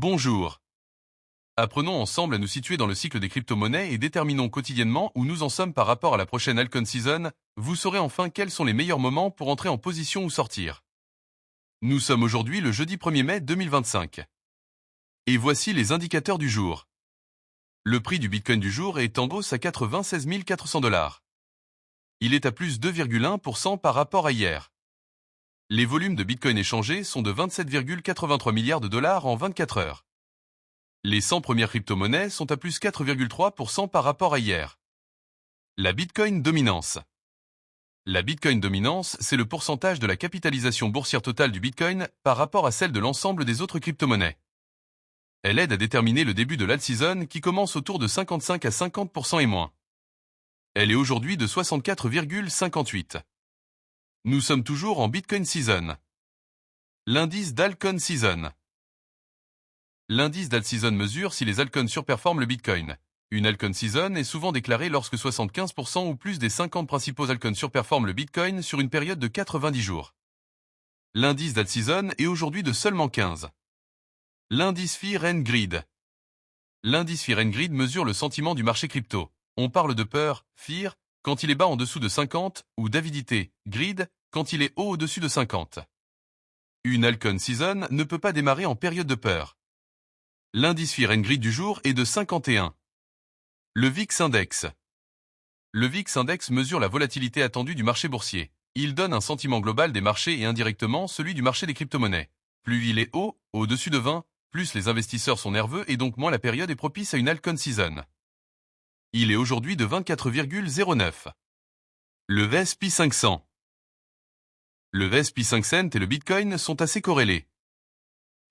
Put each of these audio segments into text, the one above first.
Bonjour. Apprenons ensemble à nous situer dans le cycle des crypto-monnaies et déterminons quotidiennement où nous en sommes par rapport à la prochaine Altcoin Season. Vous saurez enfin quels sont les meilleurs moments pour entrer en position ou sortir. Nous sommes aujourd'hui le jeudi 1er mai 2025. Et voici les indicateurs du jour. Le prix du Bitcoin du jour est en hausse à 96 400 $. Il est à plus 2,1% par rapport à hier. Les volumes de Bitcoin échangés sont de 27,83 milliards de dollars en 24 heures. Les 100 premières crypto-monnaies sont à plus 4,3% par rapport à hier. La Bitcoin dominance. La Bitcoin dominance, c'est le pourcentage de la capitalisation boursière totale du Bitcoin par rapport à celle de l'ensemble des autres crypto-monnaies. Elle aide à déterminer le début de l'alt-season qui commence autour de 55 à 50% et moins. Elle est aujourd'hui de 64,58. Nous sommes toujours en Bitcoin Season. L'indice d'Altcoin Season. L'indice d'alt-season mesure si les altcoins surperforment le Bitcoin. Une altcoin season est souvent déclarée lorsque 75% ou plus des 50 principaux altcoins surperforment le Bitcoin sur une période de 90 jours. L'indice d'alt-season est aujourd'hui de seulement 15. L'indice Fear and Greed. L'indice Fear and Greed mesure le sentiment du marché crypto. On parle de peur, fear, quand il est bas en dessous de 50, ou d'avidité, greed, quand il est haut au-dessus de 50. Une altcoin season ne peut pas démarrer en période de peur. L'indice Fear and Greed du jour est de 51. Le VIX Index. Le VIX Index mesure la volatilité attendue du marché boursier. Il donne un sentiment global des marchés et indirectement celui du marché des crypto-monnaies. Plus il est haut, au-dessus de 20, plus les investisseurs sont nerveux et donc moins la période est propice à une altcoin season. Il est aujourd'hui de 24,09. Le VSP 500. Le VSP 500 et le Bitcoin sont assez corrélés.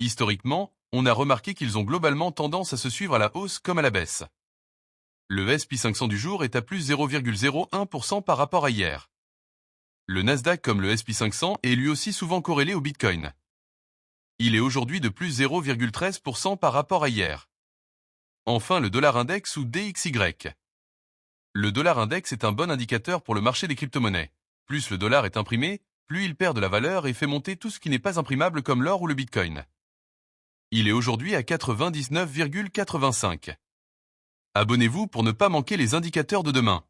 Historiquement, on a remarqué qu'ils ont globalement tendance à se suivre à la hausse comme à la baisse. Le S&P 500 du jour est à plus 0,01% par rapport à hier. Le Nasdaq comme le S&P 500 est lui aussi souvent corrélé au Bitcoin. Il est aujourd'hui de plus 0,13% par rapport à hier. Enfin le dollar index ou DXY. Le dollar index est un bon indicateur pour le marché des crypto-monnaies. Plus le dollar est imprimé, plus il perd de la valeur et fait monter tout ce qui n'est pas imprimable comme l'or ou le Bitcoin. Il est aujourd'hui à 99,85. Abonnez-vous pour ne pas manquer les indicateurs de demain.